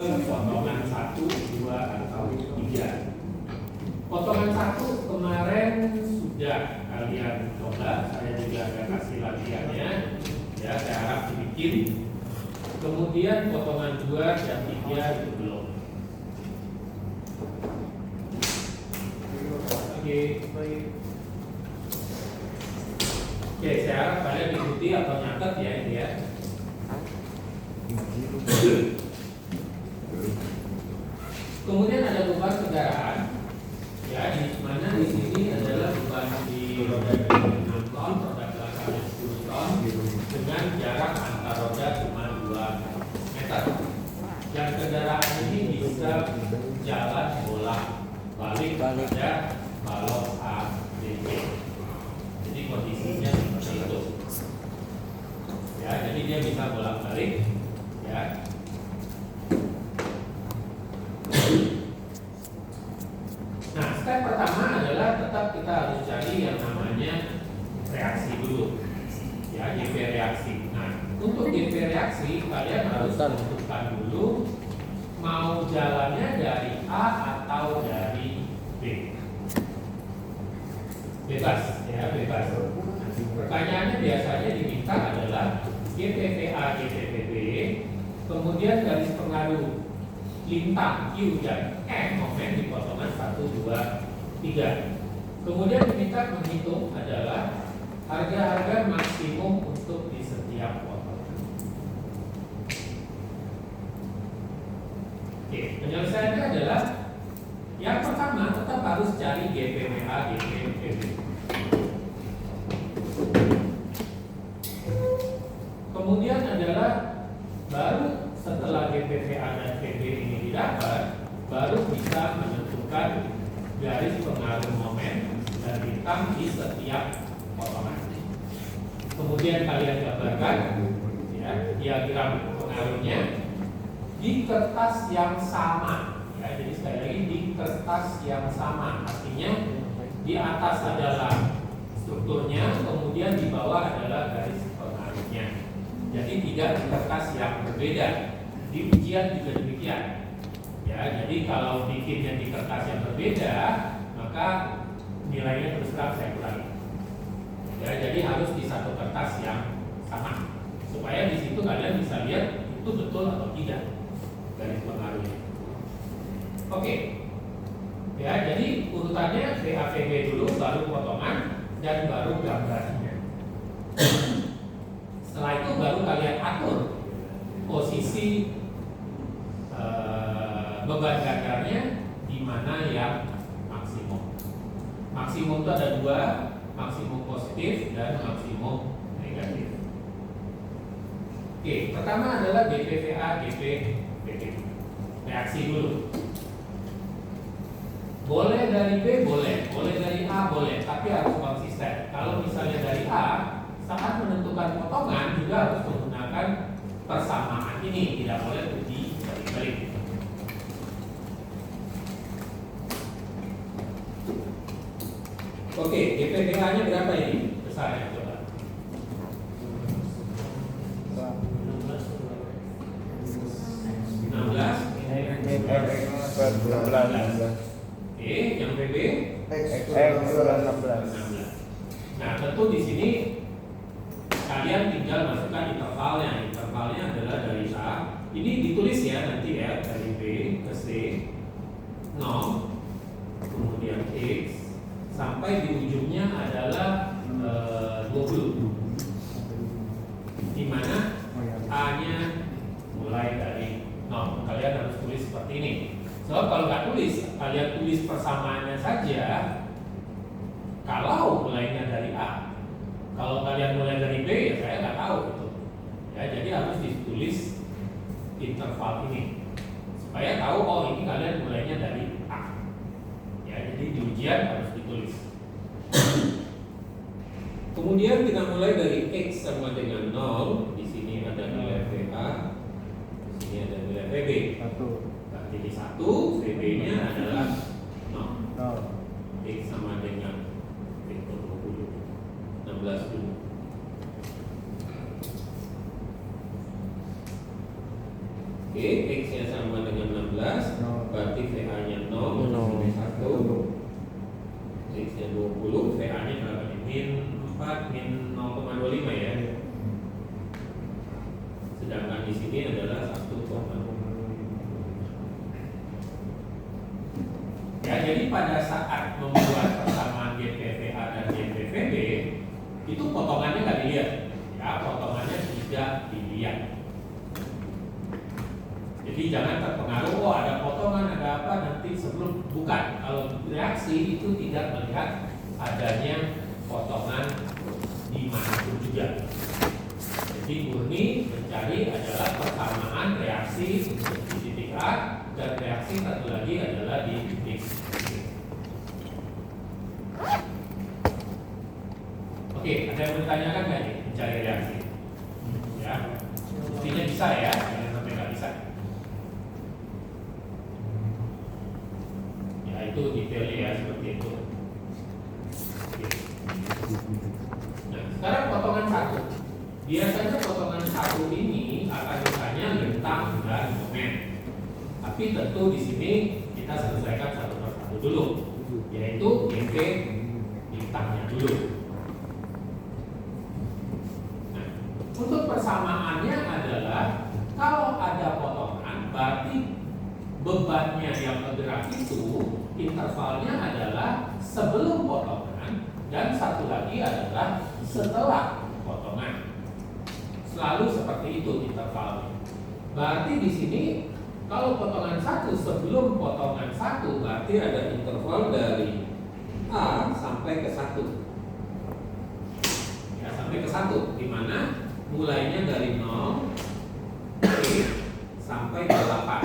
potongan 1, 2, atau 3. Potongan 1 kemarin sudah kalian coba, saya juga akan kasih latihannya, ya saya harap dibikin. Kemudian potongan 2 dan 3 itu belum. Oke, baik. Oke, saya harap kalian ikuti atau nyatet ya ini ya. Kemudian ada beban kendaraan, ya di mana di sini adalah beban di roda 6 ton, roda belakangnya 10 ton, dengan jarak antar roda cuma 2 meter. Dan kendaraan ini bisa jalan bolak-balik pada balok A, B, C. Jadi kondisinya seperti itu. Ya, jadi dia bisa bolak-balik, ya. Nah, step pertama adalah tetap kita harus cari yang namanya reaksi dulu, ya, GP reaksi. Nah, untuk GP reaksi kalian harus tentukan dulu mau jalannya dari A atau dari B. Bebas, ya, bebas. Pertanyaannya biasanya diminta adalah GPPA, GPPB, kemudian garis pengaruh lintang Q dan M momen di potongan 1, 2, 3. Kemudian diminta menghitung adalah harga-harga maksimum untuk di setiap potongan. Oke, penyelesaiannya adalah yang pertama tetap harus cari GPPA, GPPB. Kemudian adalah baru setelah GPPA dan PB ini didapat, baru bisa menentukan garis pengaruh momen dan lintang di setiap potongan. Kemudian kalian gambarkan, ya, diagram pengaruhnya di kertas yang sama. Ya, jadi sekali lagi di kertas yang sama, artinya di atas adalah strukturnya, kemudian di bawah adalah garis pengaruhnya. Jadi tidak di kertas yang berbeda. Di ujian juga demikian. Ya, jadi kalau bikinnya di kertas yang berbeda, maka nilainya terus terang saya kurangi. Ya, jadi harus di satu kertas yang sama, supaya di situ kalian bisa lihat itu betul atau tidak garis pengaruhnya. Oke. Ya, jadi urutannya BAVB dulu, baru potongan, dan baru gambarnya. Setelah itu baru kalian atur posisi beban gandarnya di mana yang maksimum. Maksimum itu ada 2, maksimum positif dan maksimum negatif. Oke, pertama adalah GPVA, GPVB. Reaksi dulu. Boleh dari B, boleh dari A, boleh, tapi harus konsisten. Kalau misalnya dari A, saat menentukan potongan juga harus menggunakan persamaan ini, tidak boleh dibalik-balik. Oke, GPPA-nya berapa ini? Besarnya coba. 16. Oke, yang PB? X 16. Nah, tentu di sini kalian tinggal masukkan intervalnya. Intervalnya adalah dari A. Ini ditulis ya nanti ya, dari B ke C, 0, kemudian X, sampai di ujungnya adalah 20. Di mana A-nya mulai dari 0. Kalian harus tulis seperti ini. Sebab kalau nggak tulis, kalian tulis persamaannya saja. Kalau mulainya dari A, kalau kalian mulai dari B, ya saya nggak tahu itu. Ya, jadi harus ditulis interval ini supaya tahu oh ini kalian mulainya dari A. Ya, jadi di ujian harus ditulis. Kemudian kita mulai dari X sama dengan 0. Di sini ada nilai VA, di sini ada nilai VB. 1. Berarti di 1, VB-nya adalah 0. X sama dengan 16 dulu. Oke, X-nya sama dengan 4 min 0,25 ya. Sedangkan di sini adalah 1,5. Ya, jadi pada saat membuat persamaan GPVA dan GPVB itu potongannya nggak dilihat, ya potongannya tidak dilihat. Jadi jangan terpengaruh, oh ada potongan, ada apa nanti sebelum, bukan. Kalau reaksi itu tidak melihat adanya potongan di manapun juga. Jadi murni mencari adalah persamaan reaksi untuk di titik A dan reaksi satu lagi adalah di titik B. Oke, ada yang bertanyakan nggak nih mencari reaksi? Ya, mestinya bisa ya, jangan sampai nggak bisa. Ya itu detailnya ya seperti itu. Oke. Nah, sekarang potongan 1. Biasanya potongan 1 ini akan ditanya lintang dan momen. Tapi tentu di sini kita selesaikan satu persatu dulu, yaitu GP lintangnya dulu. Nah, untuk persamaannya adalah kalau ada potongan, berarti bebannya yang bergerak itu intervalnya adalah sebelum potongan dan satu lagi adalah setelah potongan. Selalu seperti itu intervalnya. Berarti di sini kalau potongan 1 sebelum potongan 1 berarti ada interval dari A sampai ke 1. Ya, sampai ke 1 di mana mulainya dari 0 sampai ke 8.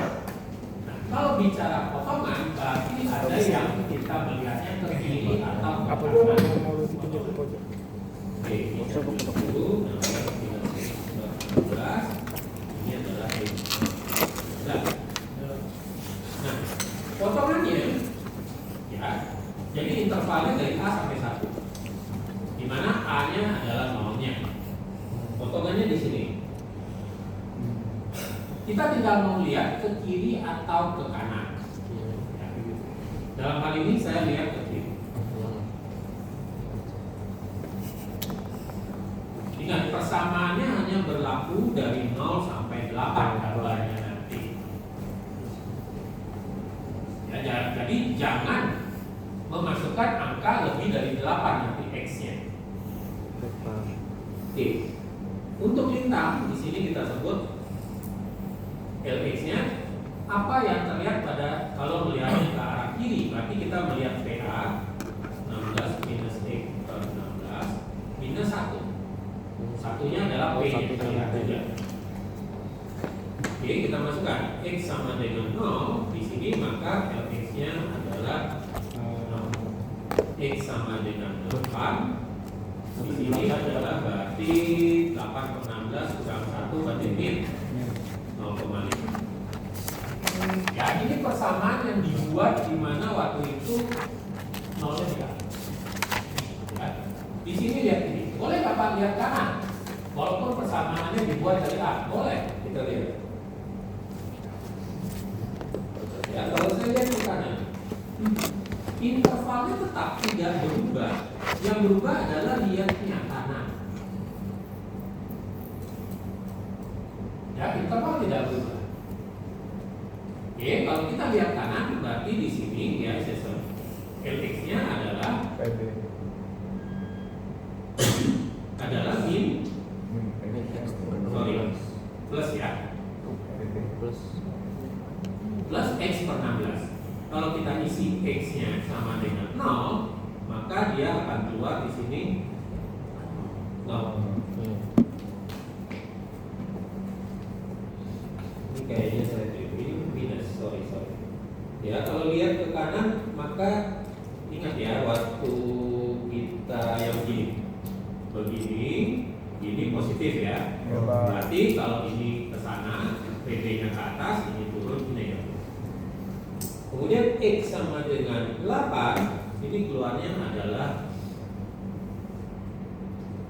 Nah, kalau bicara potongan berarti ada yang kita melihatnya ke kiri atau ke kanan. Oke, kita dulu. Ini adalah X. Nah, potongannya ya, jadi intervalnya dari A sampai 1, di mana A-nya adalah 0-nya. Potongannya di sini. Kita tinggal mau lihat ke kiri atau ke kanan. Ya. Dalam hal ini saya lihat ke kiri. Ingat, persamaannya hanya berlaku dari 0 sampai 8 gambarnya nanti. Ya, jadi jangan memasukkan angka lebih dari 8 nanti X-nya. Oke. Untuk lintang di sini kita sebut LX-nya. Apa yang terlihat pada kalau melihatnya ke arah kiri, berarti kita melihat PA 16 minus X per 16 minus 1. Satunya adalah P yang terlihat juga. Oke, kita masukkan X sama dengan 0 di sini, maka LX-nya adalah 0. X sama dengan 8 di sini adalah berarti 8 per 16 kurang 1 berarti min 0,5. Ya, ini persamaan yang dibuat di mana waktu itu 0-nya tidak. Ya. Di sini lihat ini. Boleh Bapak lihat kanan? Walaupun persamaannya dibuat dari A, boleh kita lihat. Ya, kalau saya lihat ke kanan, intervalnya tetap tidak berubah. Yang berubah adalah lihatnya kanan. Ya, interval tidak berubah. Oke, kalau kita lihat kanan, berarti di sini ya sistem LX-nya adalah min plus ya, plus X per 16. Kalau kita isi X-nya sama dengan 0, maka dia akan keluar di sini 0. Ini kayaknya saya ini minus, sorry. Ya, kalau lihat ke kanan, maka ingat ya waktu kita yang begini, ini positif ya. Berarti kalau ini ke sana, PB-nya ke atas, ini turun, ini ya. Kemudian X sama dengan 8, ini keluarnya adalah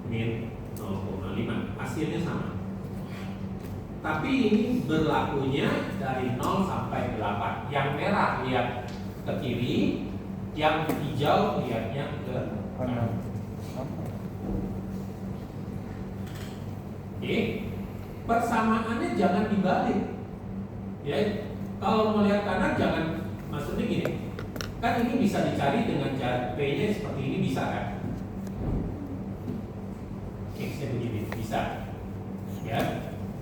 min 0,5. Hasilnya sama. Tapi ini berlakunya dari 0 sampai 8. Yang merah lihat ke kiri, yang hijau lihatnya ke kanan. Oke, persamaannya jangan dibalik. Ya, kalau mau lihat kanan jangan, maksudnya gini. Kan ini bisa dicari dengan cara P-nya seperti ini, bisa kan? X-nya begini, bisa. Ya,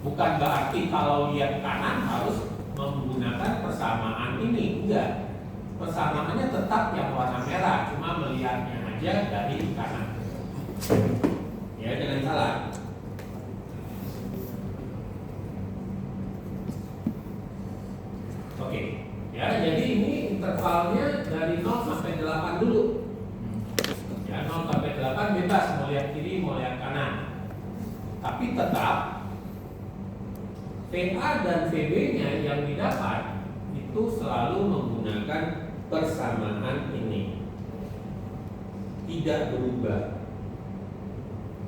bukan berarti kalau lihat kanan harus menggunakan persamaan ini, enggak. Persamaannya tetap yang warna merah, cuma melihatnya aja dari kanan. Ya, jangan salah. Oke, ya, jadi ini intervalnya dari 0 sampai 8 dulu. Ya, 0 sampai 8 bebas, mau lihat kiri, mau lihat kanan. Tapi tetap VA dan VB-nya yang didapat itu selalu menggunakan persamaan ini. Tidak berubah.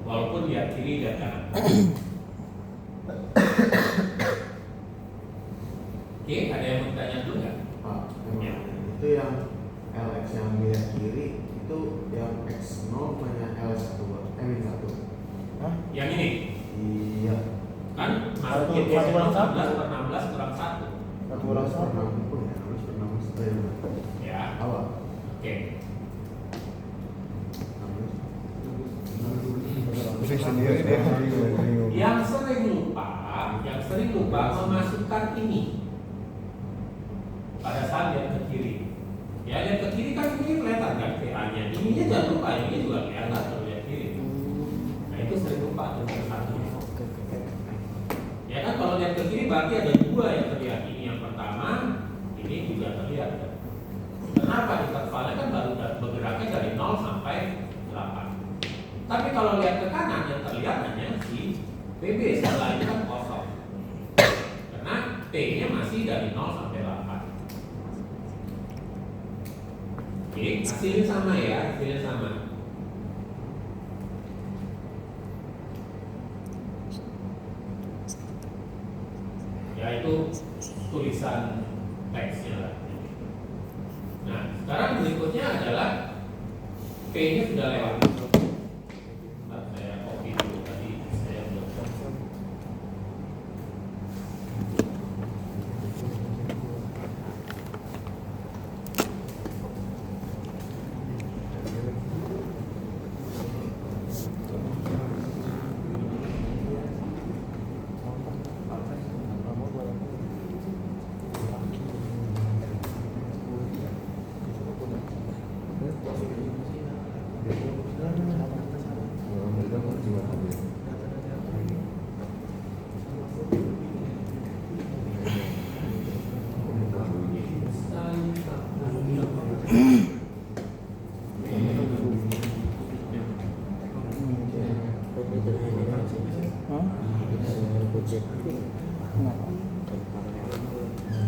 Walaupun lihat kiri dan kanan. Oke, ada yang mau ditanya dulu nggak? Pak, Ya. itu yang LX yang lihat kiri itu yang X0 banyak LX1 min 1. Hah? Yang ini Iya. kan Satu- masuk satu kurang satu. 16 kurang 1. Satu kurang satu. Harus pernah Ya. awal. Oke. Pusing sendiri deh. Yang sering lupa memasukkan ini pada saat lihat ke kiri. Ya, lihat ke kiri kan ini kelihatan kan VA-nya. Ininya jangan lupa, ini juga kelihatan kalau lihat kiri. Nah, itu sering lupa dengan satunya. Ya kan, kalau lihat ke kiri berarti ada dua yang terlihat. Ini yang pertama, ini juga terlihat. Kenapa? Intervalnya kan baru bergeraknya dari 0 sampai 8. Tapi kalau lihat ke kanan yang terlihat hanya si PB, setelah itu kan kosong. Karena P-nya masih dari 0 sampai 8. Oke, hasilnya sama ya, hasilnya sama. Ya, itu tulisan teksnya lah. Nah, sekarang berikutnya adalah P-nya sudah lewat. Bentar, saya copy dulu tadi saya belum.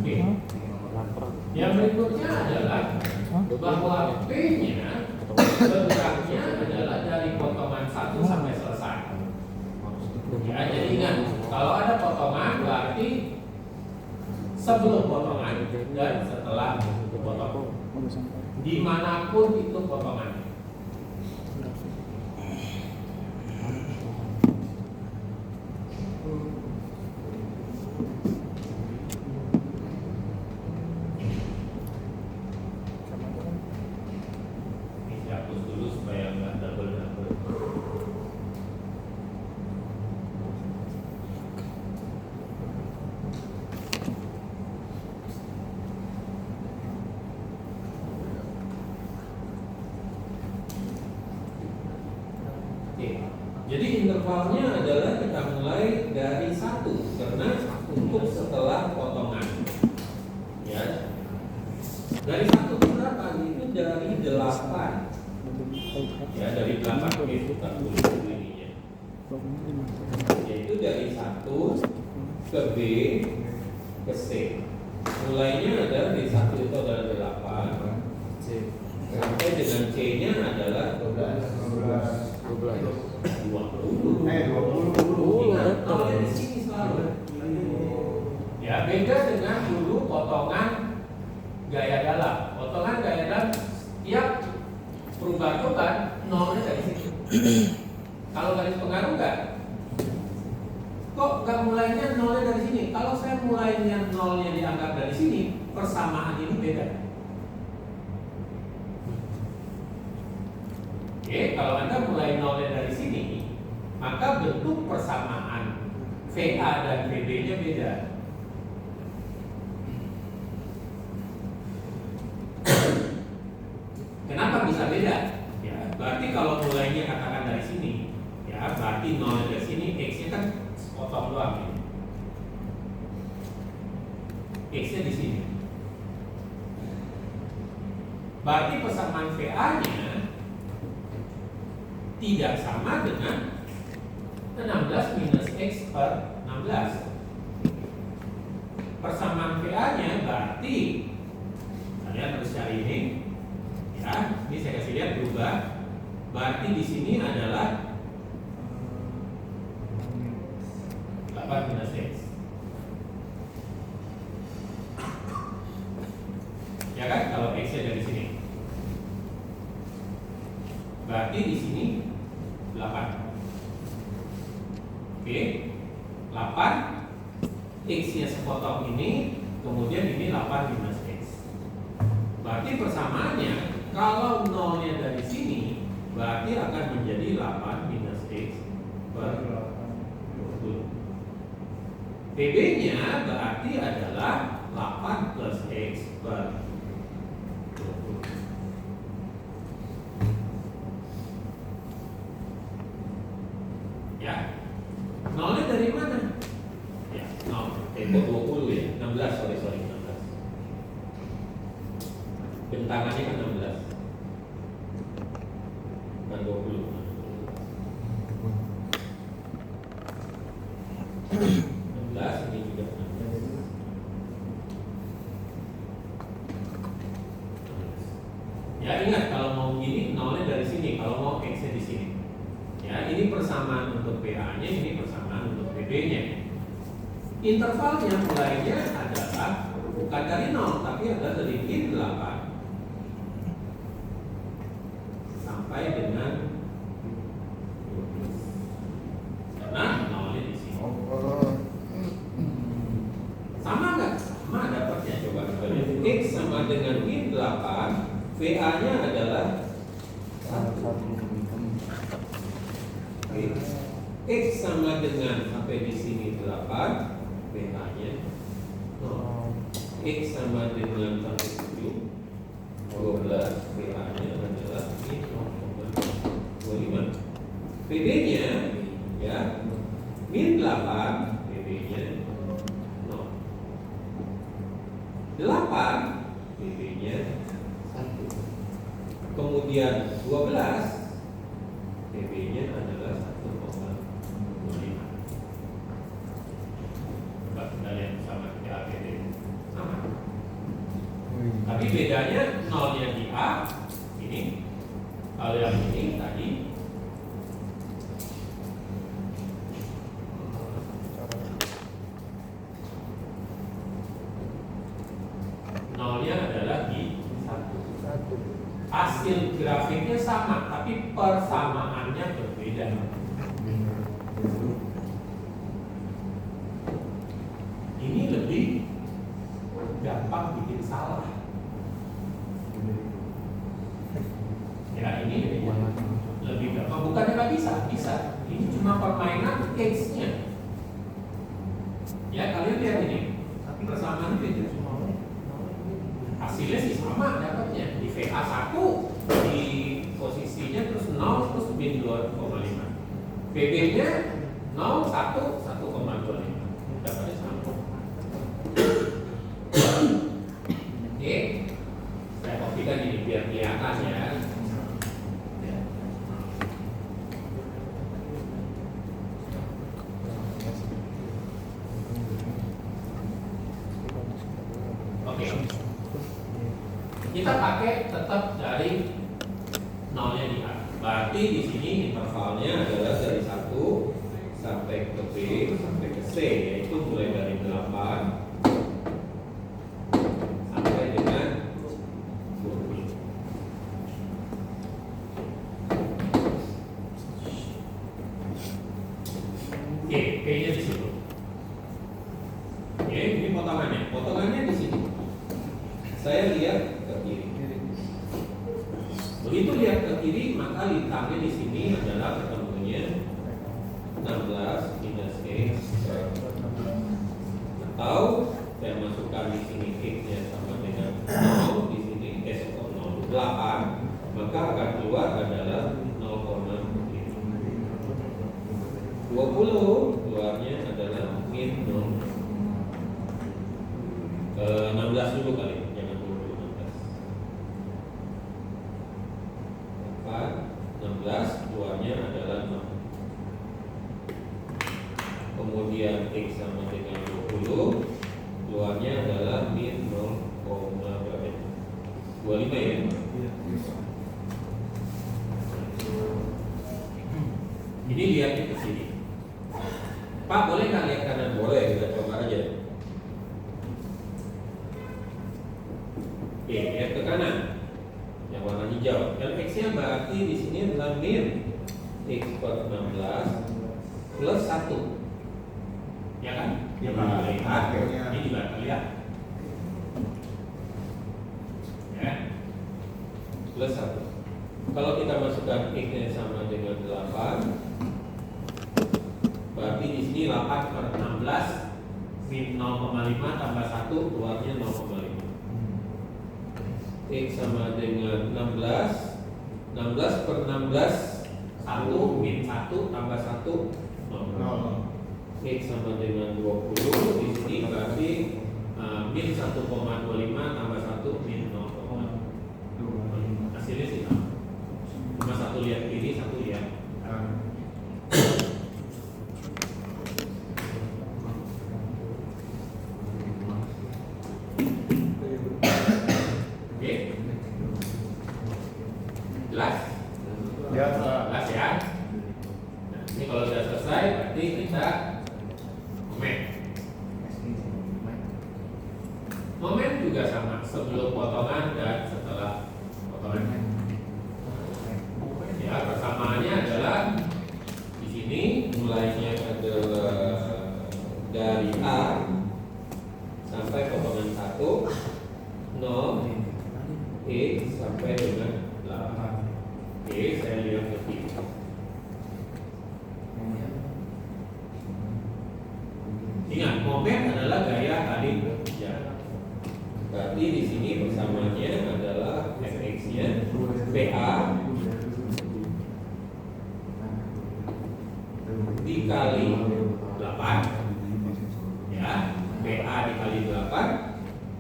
Oke. Yang berikutnya adalah bahwa P-nya bergeraknya adalah dari potongan 1 sampai selesai. Ya, jadi ingat, kalau ada potongan berarti sebelum potongan dan setelah potong. Dimanapun itu potongan. Ini dihapus dulu supaya nggak double-double. Oke, jadi intervalnya adalah kita mulai dari 1 karena untuk setelah potongan. Ya, dari 1 ke berapa? Itu dari 8. Ya, dari 8 itu kita tulis dulu ininya. Yaitu dari 1 ke B ke C. Mulainya adalah dari 1 itu adalah 8. Sampai dengan C-nya adalah 12. 20. 20. Ingat, nolnya di sini selalu. Ya, beda dengan dulu potongan gaya dalam. Potongan gaya dalam tiap perubahan beban nolnya dari situ. garis pengaruh nggak? Kok nggak mulainya nolnya dari sini? Kalau saya mulainya nolnya dianggap dari sini, persamaan ini beda. Oke, kalau Anda mulai nolnya dari sini, maka bentuk persamaan VA dan VB-nya beda. Kenapa bisa beda? Ya, berarti kalau mulainya katakan dari sini, ya berarti nol dari sini, x-nya kan sepotong doang ya. X-nya di sini. Berarti persamaan VA-nya tidak sama dengan 16 minus x per 16. Persamaan VA-nya berarti kalian harus cari ini. Ya, ini saya kasih lihat berubah. Berarti di sini adalah 8 minus x. Ya kan, kalau x-nya dari sini. Berarti di sini 8. Oke, 8 x-nya sepotong ini, kemudian ini 8 minus x. Berarti persamaannya kalau nolnya dari sini, berarti akan menjadi 8 minus x per 20. PB-nya berarti adalah 8 plus x per 20. Ya, nolnya dari mana? Ya, nol. 20 ya, 16, sorry 16. Bentangannya kan 16. Bukan 20. 16 ini juga 16. Ya ingat, kalau mau gini nolnya dari sini, kalau mau x-nya di sini. Ya, ini persamaan untuk PA-nya, ini persamaan untuk PB-nya. Intervalnya mulainya adalah bukan dari 0, tapi adalah dari min 8 sampai dengan 12. Karena nolnya di sini. Sama nggak? Sama dapatnya, coba kita lihat. X sama dengan min 8, VA-nya adalah 1. X sama dengan sampai di sini 8, VA-nya 0. X sama dengan sampai 7, 12, VA-nya adalah 0,25. PB-nya ya min 8, PB-nya 0. 8, PB-nya 1. Kemudian 12, PB-nya adalah 1,25. Coba kita lihat sama PAPD. Sama. Tapi bedanya nolnya di A ini. Kalau yang ini tadi nolnya adalah di 1. Hasil grafiknya sama, tapi persamaannya berbeda. Ini lebih gampang bikin salah. Ya, ini lebih gampang. Bukannya nggak bisa, bisa. Ini cuma permainan X-nya. Ya, kalian lihat ini. Tapi persamaan beda. Hasilnya sih sama dapatnya. Di VA 1 di posisinya terus 0 terus min 2,5. PB-nya 0, 1, 1,25. Dapatnya sama. Oke, saya kopikan ini biar kelihatan ya. Oke, kita pakai tetap dari nolnya di A. Berarti di sini intervalnya adalah dari 1 sampai ke B sampai ke C, yaitu mulai dari 8 sampai dengan 20. saya lihat ke kiri. Begitu lihat ke kiri, maka lintangnya di sini adalah ketemunya 16 minus X, atau saya masukkan di sini X-nya sama dengan 0, di sini S0, 8, maka akan keluar adalah 20, keluarnya adalah min 0. 16 dulu kali, jangan 20, 16, keluarnya adalah 0. Kemudian X sama dengan 20, keluarnya adalah min 0,25 ya. Ini lihatnya ke sini. Pak, boleh nggak lihat kanan? Boleh, kita coba aja. Oke, lihat ke kanan. Yang warna hijau. Dan X-nya berarti di sini adalah min X per 16 plus 1. Ya kan? Ya, Pak. Lihat. Oke. Ini juga lihat. Ya. Plus 1. Kalau kita masukkan X-nya sama dengan 8, berarti di sini 8 per 16 min 0,5 tambah 1 keluarnya 0,5. X sama dengan 16 per 16 1 min 1 tambah 1 0. X sama dengan 20, di sini berarti min 1,25 tambah 1 min 0,5. Hasilnya sih sama. Cuma satu lihat kiri, satu lihat kanan. Oke, jelas? Ya. Jelas ya. Nah, ini kalau sudah selesai, berarti kita momen. Momen juga sama, sebelum potongan dan setelah potongan. Ya, persamaannya adalah di sini mulainya adalah dari A sampai potongan 1, 0, X sampai dengan 8. Oke, saya lihat ke kiri. Ingat, momen adalah gaya kali jarak. Berarti di sini persamaannya adalah fx-nya PA dikali 8, ya, PA dikali 8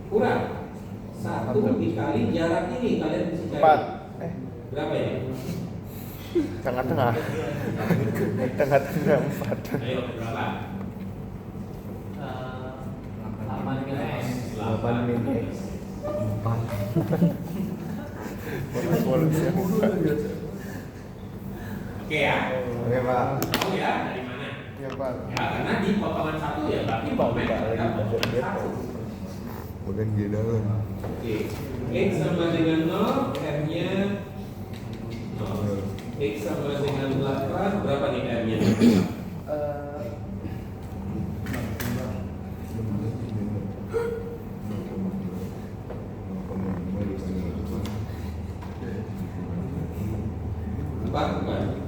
kurang 1 dikali jarak ini, kalian bisa cari 4. berapa ini? Tengah-tengah. Tengah-tengah 4. Ayo berapa? 8 min X. 8 min X. 4. Oke ya, Oke, Pak. tahu ya dari mana? Ya, Pak. Ya, karena di potongan 1 ya berarti momen kita potongan 1. Bukan di dalam. Oke, X sama dengan 0, R-nya 0. X sama dengan 8, berapa nih R-nya? Empat bukan?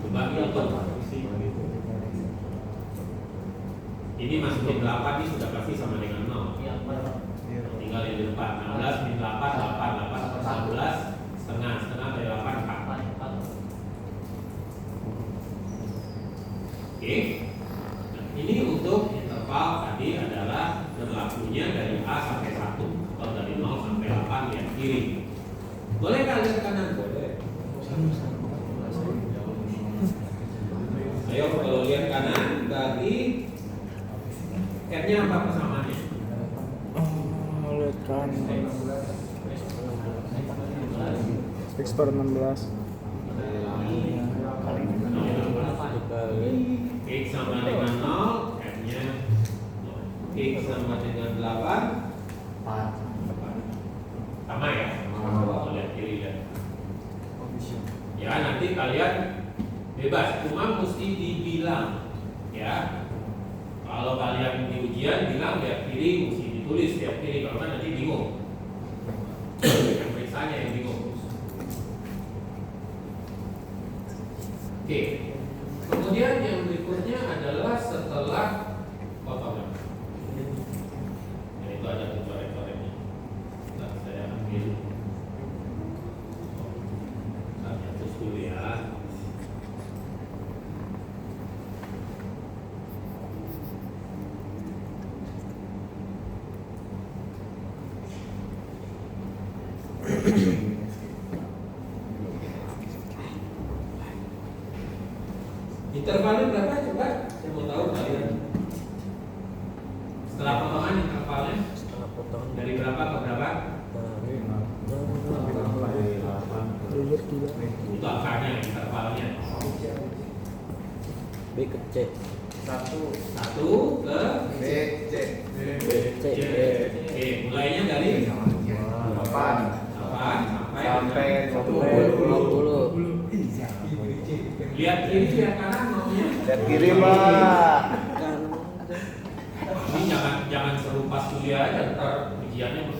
Coba hitung. Ini masukin 8 ini sudah pasti sama dengan 0. Iya, Pak. Tinggal yang di depan 16 min 8, 8 11 setengah dari 8 4. Oke. Nah, ini untuk interval tadi adalah berlakunya dari A sampai 1 atau dari 0 sampai 8 lihat kiri. Boleh nggak lihat kanan? Boleh. Ayo kalau lihat kanan berarti R-nya apa persamaannya? Lihat kan. X per 16. X sama dengan 0, R-nya 0. X sama dengan 8, 4. Sama ya? Kalau lihat kiri lihat. nanti kalian bebas, cuma mesti dibilang ya. Kalau kalian di ujian bilang lihat kiri, mesti ditulis lihat kiri, kalau kan nanti bingung. Yang periksanya yang bingung. Oke. Kemudian yang berikutnya adalah setelah potongan. Itu ada coret-coretnya. Nah, saya ambil. Saya terus dulu ya. Intervalnya berapa coba? Saya mau tahu kalian. Setelah potongan intervalnya dari berapa ke berapa? Itu akarnya intervalnya. B ke C. Satu ke B, C. C. Oke, mulainya dari 8 sampai 20. lihat kiri lihat kanan maunya. Lihat kiri, Pak. Ini jangan seru pas kuliah aja, ntar ujiannya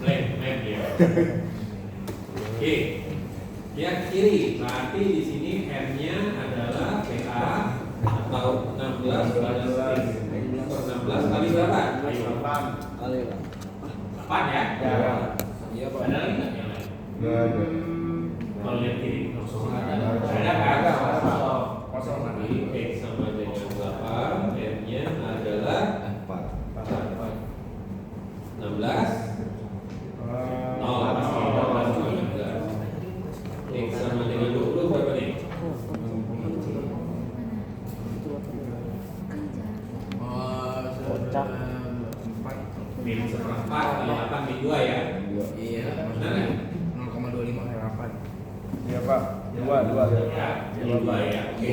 blank ya. Oke, lihat kiri. Berarti di sini M-nya adalah PA atau 16 kali berapa? Ayo. 8 ya? Iya, Pak. Ada lagi nggak yang lain? Kalau lihat kiri, ada kan? Jadi X sama dengan 8, M-nya adalah 16. Pasti 16. X sama dengan 20 berapa nih? Kocak. Min 1/4 kali 8 min 2 ya? Iya. Benar nggak? 0,25 kali 8. Iya, Pak. Dua. Ya, min 2 ya. Oke.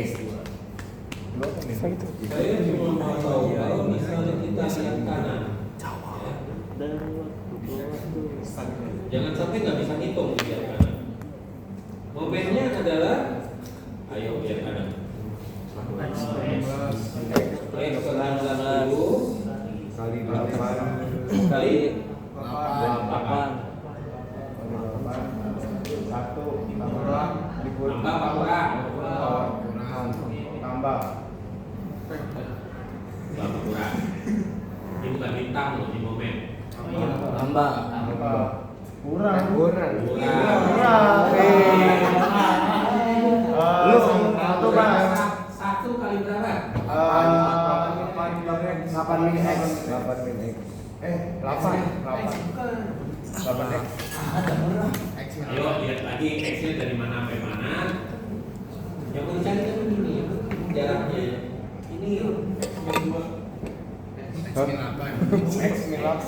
Saya cuma mau tahu kalau misalnya kita lihat kanan, jangan sampai nggak bisa ngitung di lihat kanan. Momennya adalah, ayo lihat kanan. X ke 16 kali 8 kali 8. 1 kurang tambah apa kurang? tambah Kurang. Ini bukan bintang loh, ini momen. Tambah. kurang Lu satu Bang. 1 kali berapa? 8 min X 8 min X. 8 X Ayo lihat lagi X-nya dari mana sampai mana. Yang mau dicari kan ini jaraknya. Ini yang 2. X min 8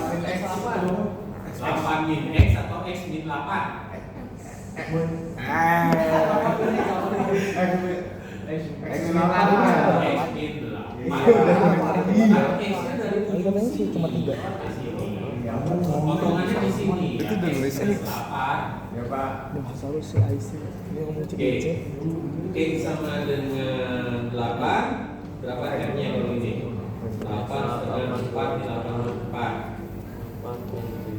min X 8 min X atau X min 8? X min 8 X min 8. X-nya dari Katanya sih cuma 3. Potongannya di sini. Itu udah nulis X min X. 8. ya Pak. Udah selalu si IC. Dia ngomong Oke. C. X sama dengan 8. Berapa M-nya kalau ini? 8 dengan 4 di 84.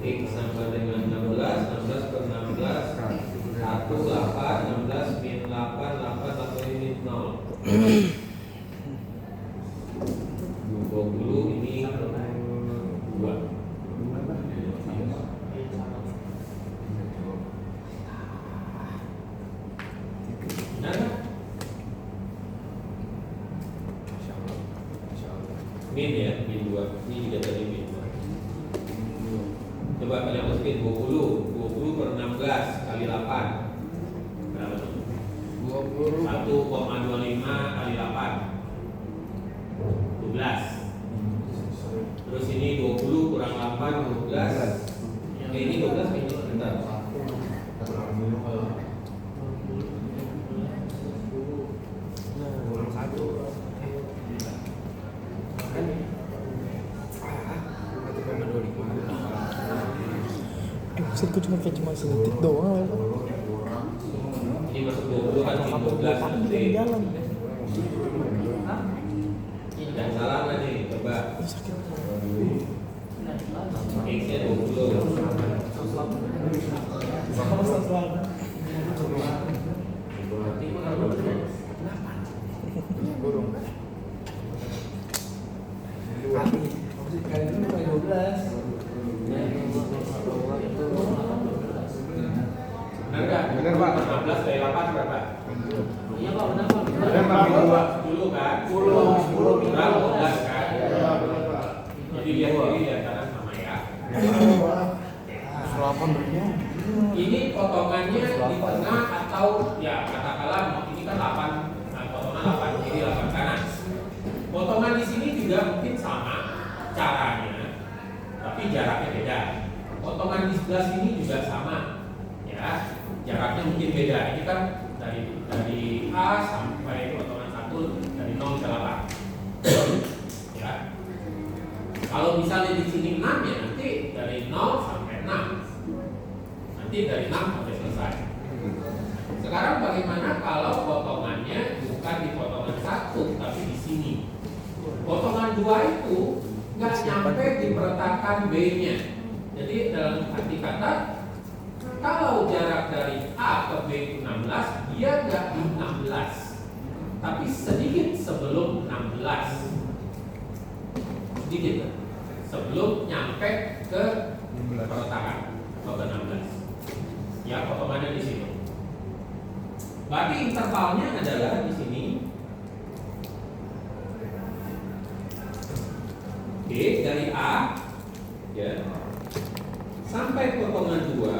X sama dengan 16 per 16 1, 8, 16 min 8, 8 atau ini 0 20 ini 2. Benar kan? Min ya, min 2. Ini juga tadi min 2. Coba kalian masukin 20 per 16 kali 8 berapa tuh? 1,25 kali 8 12. Terus ini 20 kurang 8 12. Ini 12 minus bentar. Maksudku cuma kayak sedetik doang. Ini masuk 20 kan Kalau kamu 12 pakai nanti. di dalam. Yang salah nggak nih? Coba. X-nya 20. Benar nggak? Benar, Pak. 15 dari 8 berapa? Iya Pak, benar Pak. Benar, Pak. 10 kan? 10 kurang 12 kan? Jadi lihat kiri, lihat kanan sama ya. Ini potongannya di tengah atau ya katakanlah ini kan 8, nah potongan 8 kiri 8 kanan. Potongan di sini juga mungkin sama caranya, tapi jaraknya beda. Potongan di sebelah sini juga sama, ya jaraknya mungkin beda. Ini kan dari A sampai potongan 1 dari 0 ke 8. Ya. Kalau misalnya di sini 6 ya nanti dari 0 sampai 6. Nanti dari 6 sampai selesai. Sekarang bagaimana kalau potongannya bukan di potongan 1 tapi di sini? Potongan 2 itu nggak nyampe di peretakan B-nya. Jadi dalam arti kata kalau jarak dari A ke B 16, dia nggak di 16, tapi sedikit sebelum 16. Sedikit sebelum nyampe ke peretakan ke 16. Ya, potongannya di situ. Berarti intervalnya adalah di sini. Oke, dari A ya sampai potongan 2.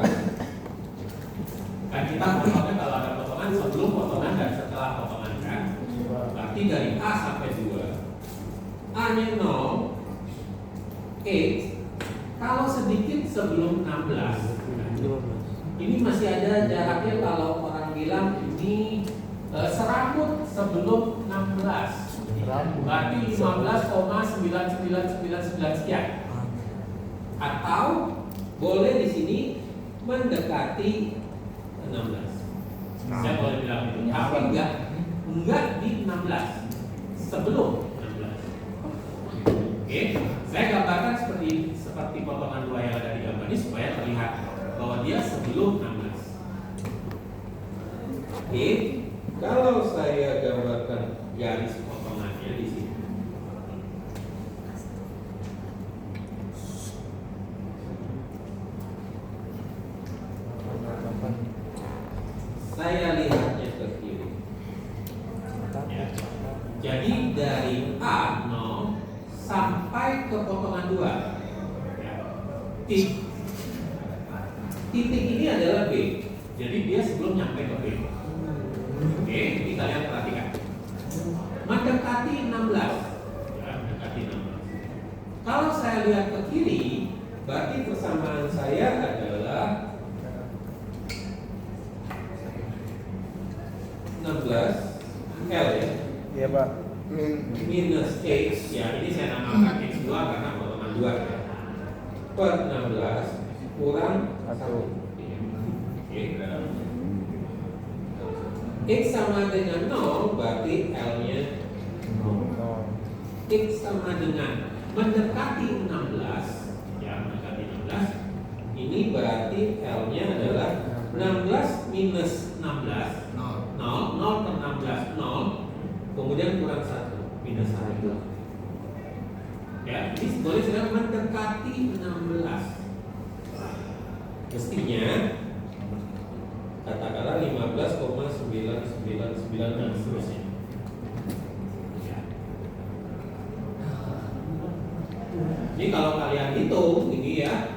Kan kita potongnya kalau ada potongan sebelum potongan dan setelah potongan kan. Berarti dari A sampai 2. A-nya 0. X kalau sedikit sebelum 16. Ini masih ada jaraknya kalau orang bilang ini serambut sebelum 16. Berarti 15,99999 sekian. Atau boleh di sini mendekati 16. Saya boleh bilang itu. Tapi enggak di 16. Sebelum 16. Oke, saya gambarkan seperti potongan 2 yang ada di gambar ini supaya terlihat bahwa dia sebelum 16. Oke, kalau saya gambarkan garis potongannya di sini. Saya lihatnya ke kiri. Ya. Jadi dari A 0 sampai ke potongan 2. Ya. Titik ini adalah B. Jadi dia sebelum nyampe ke B. Oke, ini kalian perhatikan. Mendekati 16. Ya, mendekati 16. Kalau saya lihat ke kiri, berarti persamaan saya adalah 16 L ya. Iya, Pak. Minus X ya, ini saya namakan X2 karena potongan 2 ya. Per 16 kurang 1. X sama dengan 0 berarti L-nya 0. X sama dengan mendekati 16 ya, mendekati 16. Ini berarti L-nya adalah 16 minus 16 0 per 16 0, kemudian kurang 1 minus 1. Ya, ini boleh saya mendekati 16. Mestinya katakanlah 15,999 dan seterusnya. Ya. Ini kalau kalian hitung ini ya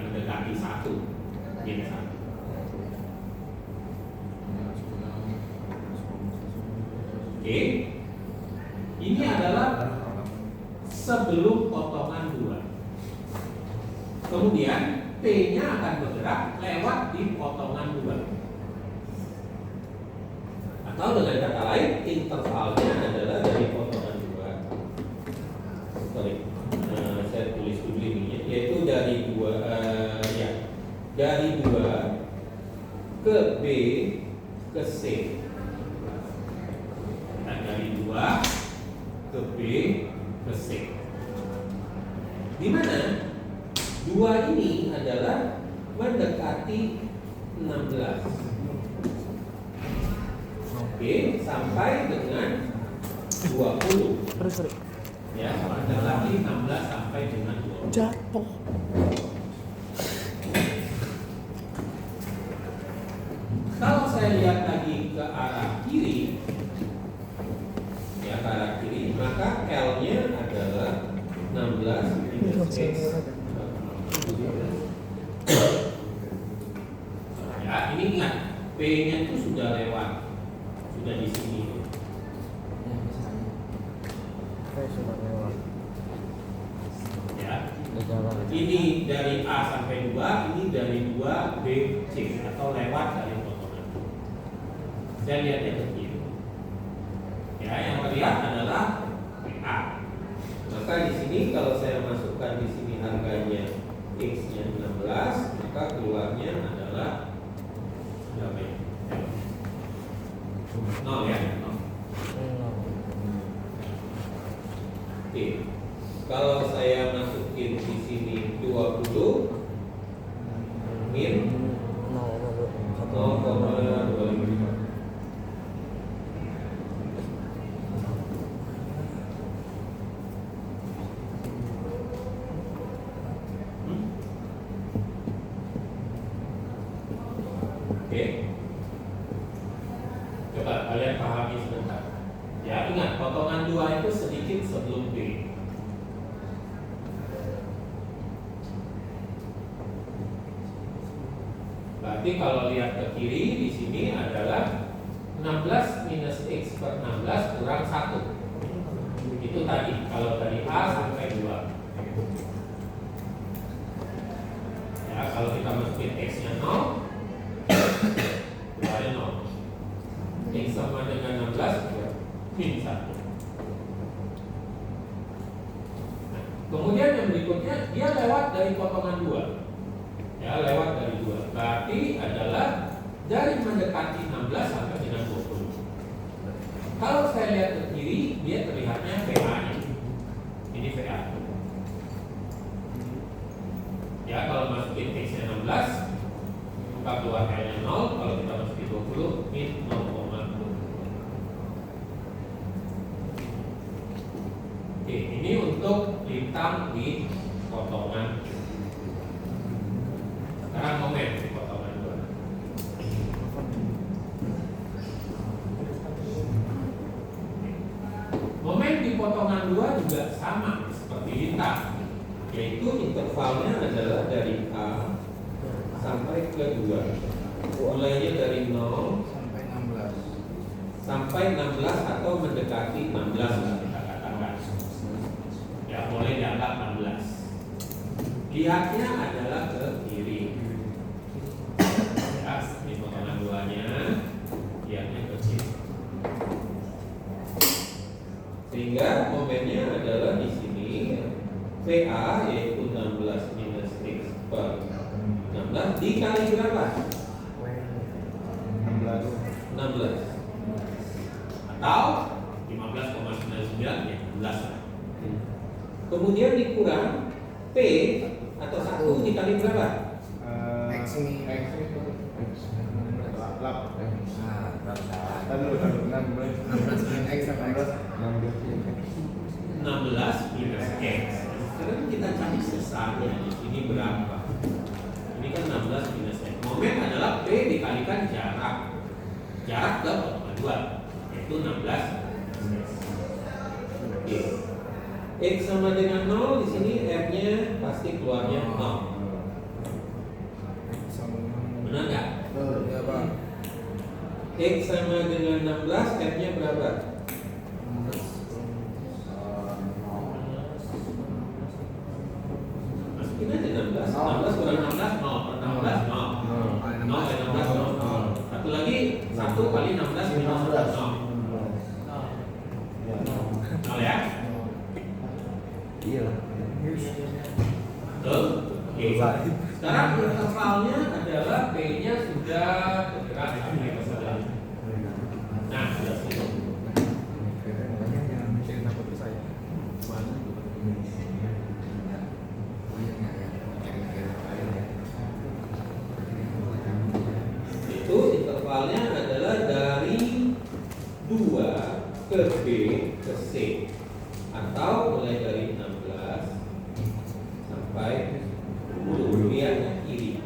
mendekati 1 minus 1. Oke, ini adalah sebelum potongan 2. Kemudian T-nya akan bergerak lewat di potongan 2. Atau dengan kata lain, intervalnya adalah dari potongan 2. Sorry, saya tulis dulu ini, yaitu dari 2 dari 2 ke B ke C. Dan dari 2 ke B ke C. Di mana 2 ini adalah mendekati 16. Oke, sampai dengan 20. Sorry. Ya, mendekati 16 sampai dengan 20. Jatuh. Kalau saya lihat lagi ke arah kiri, ya ke arah kiri, maka L-nya adalah 16 minus X. Ya, ini ingat, P-nya itu sudah lewat, sudah di sini. Ya, ini dari A sampai 2, ini dari 2 B C atau lewat dari potongan. Saya lihatnya begini. Ya, yang terlihat adalah A. Maka di sini kalau saya masukkan di sini harganya X-nya 16, maka keluarnya adalah berapa ya? 0 ya? 0. Oke. Kalau saya masukin di sini 20 min 0,25. Oke. Coba kalian pahami sebentar. Ya, ingat potongan 2 itu sedikit sebelum B. Berarti kalau lihat ke kiri di sini adalah 16 minus X per 16 kurang 1. Itu tadi kalau dari A sampai 2. Ya, kalau kita masukin X-nya 0, keluarnya 0. X sama dengan 16 min 1. Nah, kemudian yang berikutnya dia lewat dari potongan 2. Ya, lewat dari 2. Berarti adalah dari mendekati 16 sampai dengan 20. Kalau saya lihat ke kiri, dia terlihatnya VA-nya. Ini VA. Ya, kalau masukin X-nya 16, maka keluar L-nya 0. Kalau kita masukin 20, min 0,20. Oke, ini untuk lintang di potongan. Sekarang momen di potongan 2. Momen di potongan 2 juga sama seperti lintang, yaitu intervalnya adalah dari A sampai ke 2. Mulainya dari 0 sampai 16 atau mendekati 16 lah kita katakan. Ya, mulai dianggap 16. Lihatnya adalah ke kiri. Ya, di potongan 2-nya lihatnya ke kiri. Sehingga momennya adalah di sini VA yaitu 16 minus X per 16 dikali berapa? 16 atau 15,99 ya 16 lah. Kemudian dikurang P atau 1 dikali berapa? X ini. X sama X. 16 minus X. Sekarang kita cari sesarnya di sini berapa? Ini kan 16 minus X. Momen adalah P dikalikan jarak. Jarak ke potongan 2 yaitu 16 minus X. Oke. X sama dengan 0 di sini F-nya pasti keluarnya 0. Benar nggak? Ya, Pak. X sama dengan 16, F-nya berapa? Masukin aja 16. 16 kurang 16, 0. Per 16, 0. 0 kali 16, 0. Satu lagi, 1 kali 16 minus 0. 0 ya? Iya. Betul? Oke. Sekarang intervalnya adalah P-nya sudah bergerak sampai ke 9. ke B ke C atau mulai dari 16 sampai 20 lihat kiri.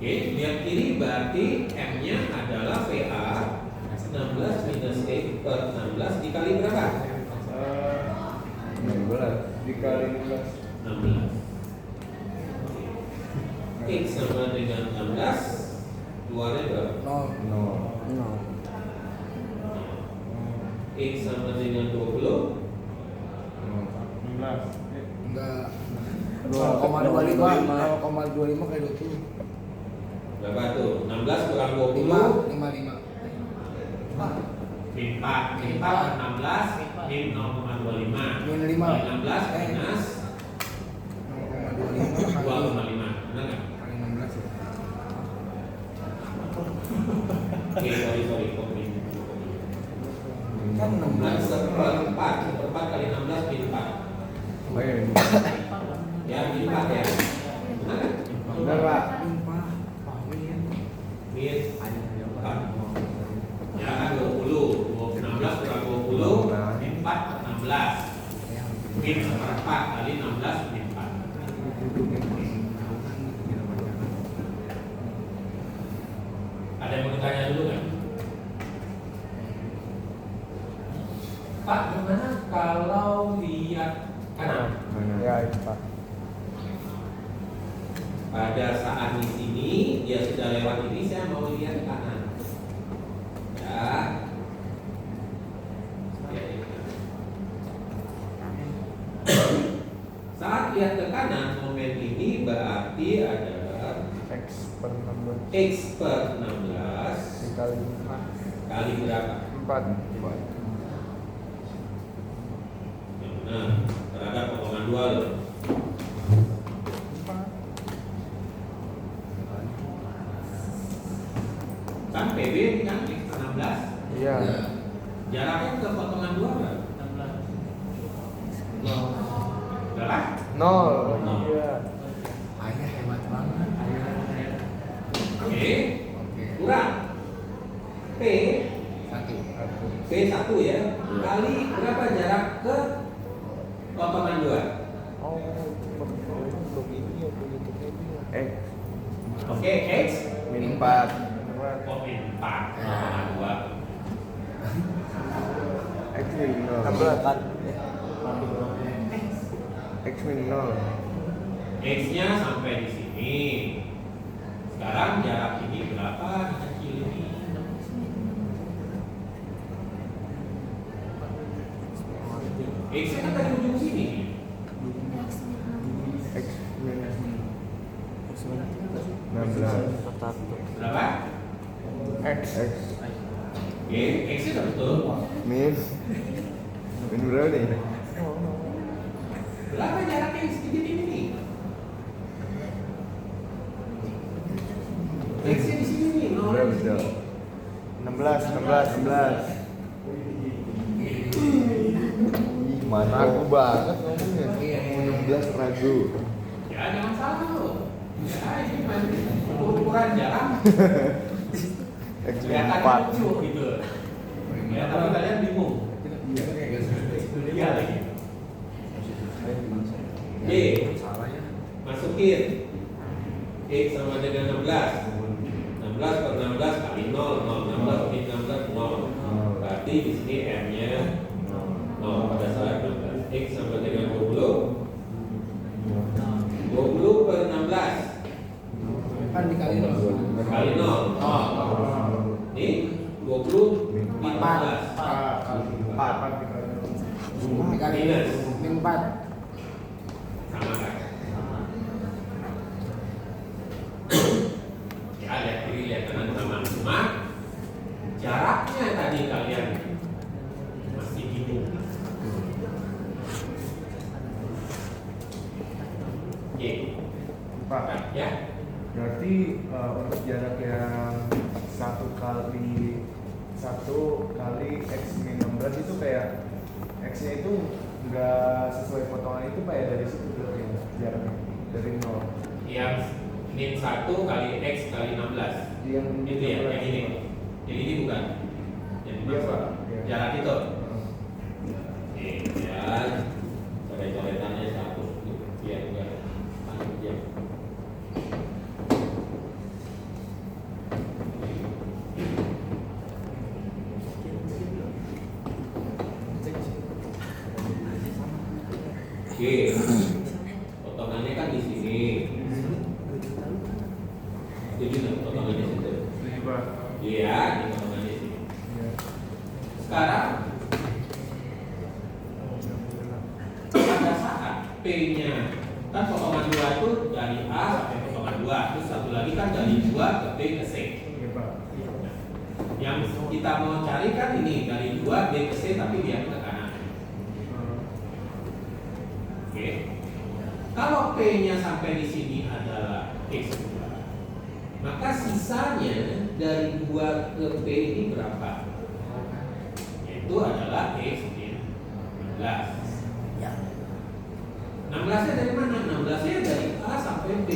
Oke, lihat kiri berarti M-nya adalah VA 16 minus X per 16 dikali berapa? 16 dikali 16. 16. X sama dengan 16 keluarnya berapa? 0. 0. X sama dengan 20 16. Enggak. 0,25 kali 20. berapa tuh? 16 kurang 20 5. min 4 min 4 per 16 min 0,25 Min 5. Kali 16 minus 0,25 kali 2,5 benar nggak? 16 ya. Oke, sorry kok min Kan 16 seperempat kali 16 min 4 ya min 4 ya benar nggak? Benar, Pak. Min 4 ya kan 20 16 kurang 20 min 4 per 16 min seperempat kali 16 min 4. Ada yang mau ditanya dulu kan? Pak, gimana kalau lihat kanan? Ya, itu, Pak. Pada saat di sini dia sudah lewat ini, saya mau lihat kanan. Ya. Saat lihat ke kanan, momen ini berarti adalah X per 16 X per 16 dikali 4. kali berapa? 4. Yang benar, terhadap potongan 2 loh. Kan PB ini kan X per 16. Iya. Jaraknya ke potongan 2 berapa? 16. Berapa? 0. Iya. Ayah hebat banget. Oke. Oke. Kurang. P 1. P1 ya. Kali berapa jarak ke potongan 2? Oh, belum ini ya, belum itu ini ya. X Oke, X Min 4. oh min 4 potongan 2. X min 0. 16 kan. X min 0. X-nya sampai di sini. Sekarang jarak ini berapa kecil ini? X-nya kan dari ujung sini. X min 16. Berapa? X. Oke, X-nya udah betul. Min berapa nih? Berapa jaraknya yang sedikit ini nih? X-nya di sini nih, nolnya di sini. 16. Mana aku banget ngomongnya. Iya. 16 ragu. Ya jangan salah lo. Ya ini masih ukuran jarak. X min Kelihatan 4. lucu gitu. Ya tapi kalian bingung. Iya lagi. D masukin X sama dengan 16 per 16 kali 0 16 min 16 0 berarti di sini M nya 0 pada saat 16 X sama dengan 20 per 16 Kan dikali 0. kali 0 ini 20 min 14 Dikali Minus. min 4. sama kan? Ya lihat kiri lihat kanan sama cuma jaraknya tadi kalian masih bingung. Oke, Pak, ya. berarti untuk jarak yang 1 kali X min 16 itu kayak X-nya itu nggak sesuai potongan itu Pak ya, dari situ berarti ya, jaraknya dari 0. Yang min 1 kali X kali 16 Yang itu ya, yang ini bukan. Yang Iya, dimaksud. Pak. Iya. Jarak itu. Oke, ya. Coret-coretannya satu. Biar enggak panjang. Oke, potongannya kan di sini. Jadi potongannya situ. Ini, Pak. Iya, di potongannya sini. Iya. Sekarang pada saat P-nya kan potongan 2 itu dari A sampai potongan 2, terus satu lagi kan dari 2 ke B ke C. Iya, Pak. Yang kita mau cari kan ini dari 2 B ke C tapi dia ke kanan. Oke. Kalau P-nya sampai di sini adalah X2, maka sisanya dari 2 ke B ini berapa? Yaitu adalah X min 16. 16-nya dari mana? 16-nya dari A sampai B,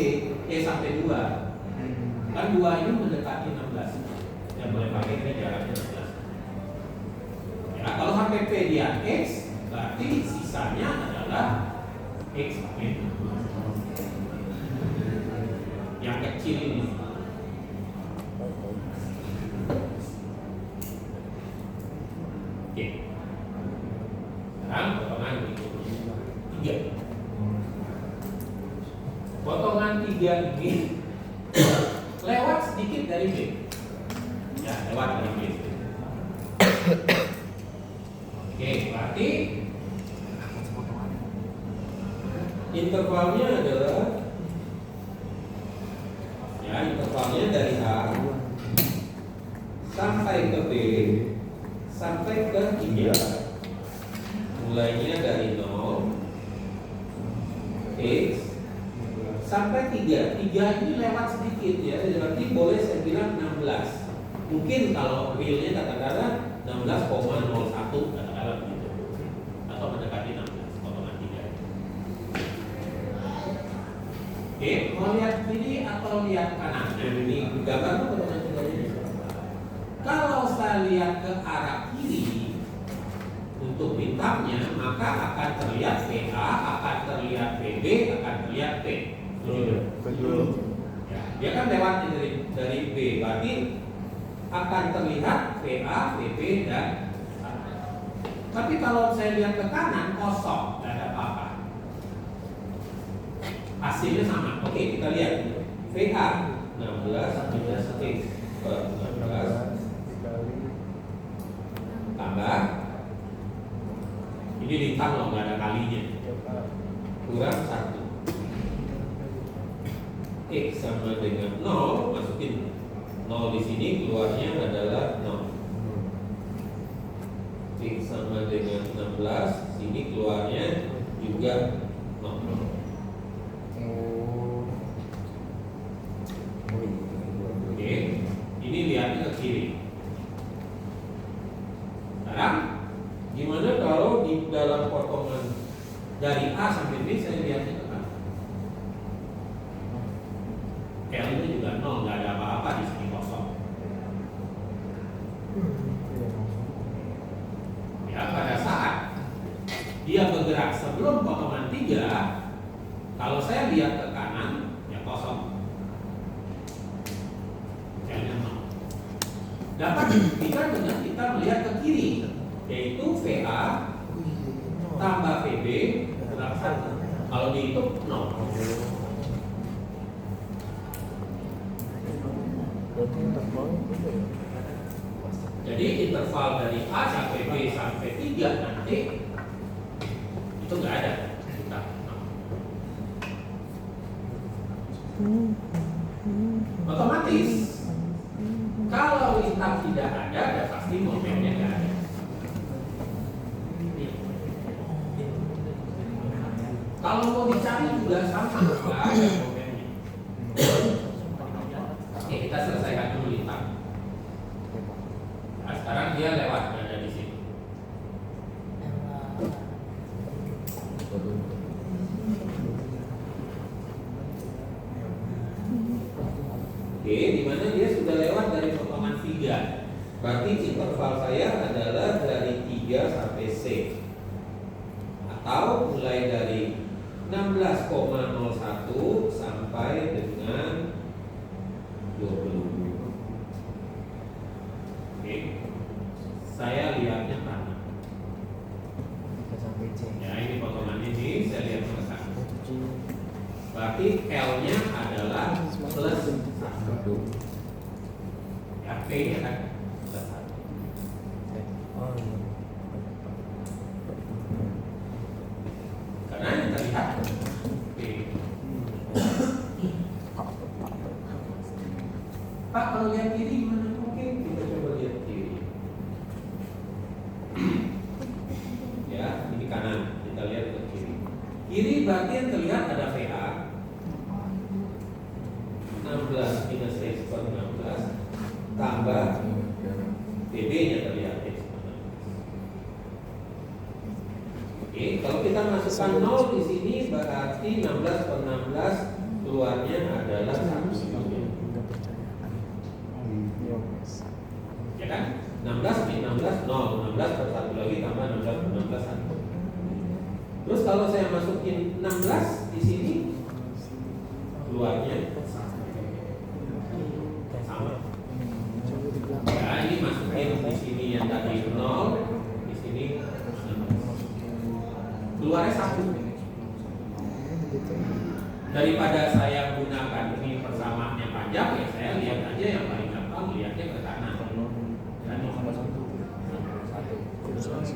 sampai 2. Kan 2 ini mendekati 16. Yang boleh pakai ini jaraknya 16. Ya, kalau sampai P dia X, berarti sisanya adalah X min 16. Yang kecil ini. Oke. Sekarang potongan berikutnya 3. Potongan 3 ini lewat sedikit dari B. Ya, lewat dari B. Oke, berarti intervalnya adalah intervalnya dari A sampai ke B sampai ke 3. Mulainya dari 0 X sampai 3. 3 ini lewat sedikit ya, berarti boleh saya bilang 16. Mungkin kalau realnya katakanlah 16,01 katakanlah begitu, atau mendekati 16 potongan 3. Oke, mau lihat kiri atau lihat kanan? Ini gambar tuh potongan 3 ini. Kalau saya lihat ke arah kiri untuk bintangnya, maka akan terlihat PA, akan terlihat PB, akan terlihat P. Betul. Ya, dia kan lewat dari B, berarti akan terlihat PA, PB dan A. Tapi kalau saya lihat ke kanan kosong, tidak ada apa-apa. Hasilnya sama. Oke, kita lihat. PA 16 minus X per 16 tambah. Ini ditambah nggak ada kalinya. Kurang 1. X sama dengan 0, masukin 0 di sini, keluarnya adalah 0. X sama dengan 16, sini keluarnya juga 0. Oke, ini lihatnya ke kiri. Sekarang gimana kalau di dalam potongan dari A sampai B saya lihatnya ke kanan? L-nya juga 0, nggak ada apa-apa di sini kosong. Ya, pada saat dia bergerak sebelum potongan 3, kalau saya lihat ke kanan, ya kosong. L-nya 0. Dapat dibuktikan dengan kita melihat ke kiri, yaitu VA tambah VB kurang 1. Kalau dihitung 0. Jadi interval dari A sampai B sampai 3 nanti itu nggak ada. Otomatis kalau lintang tidak ada, ya pasti momennya nggak ada. Kalau mau dicari juga sama, nggak ada momennya. Oke, kita selesaikan dulu lintang. Nah, sekarang dia lewat berada di sini. Oke, di mana dia sudah lewat dari potongan 3. Berarti interval saya adalah dari 3 sampai C, atau mulai dari 16,01 sampai dengan 20. Oke, saya lihatnya kanan. Ya, ini potongan ini saya lihat ke kanan. Berarti L-nya adalah plus 1. Ya, P-nya kan plus 1. Karena yang terlihat P. Pak, kalau lihat kiri gimana? Oke, kita coba lihat kiri. Ya, ini kanan. Kita lihat ke kiri. Kiri berarti yang terlihat ada VA 16 minus X per 16 tambah PB nya terlihat X per 16. Oke, kalau kita masukkan 0 di sini berarti 16 per 16 keluarnya adalah 1. Ya kan? 16 min 16 0, 16 per 1 lagi tambah 16 per 16 1. Terus kalau saya masukin 16 di sini keluarnya sama. Ya, ini masukin di sini yang tadi 0, di sini 16. Keluarnya 1. Daripada saya gunakan ini persamaannya panjang, ya saya lihat aja yang paling gampang, lihatnya ke kanan.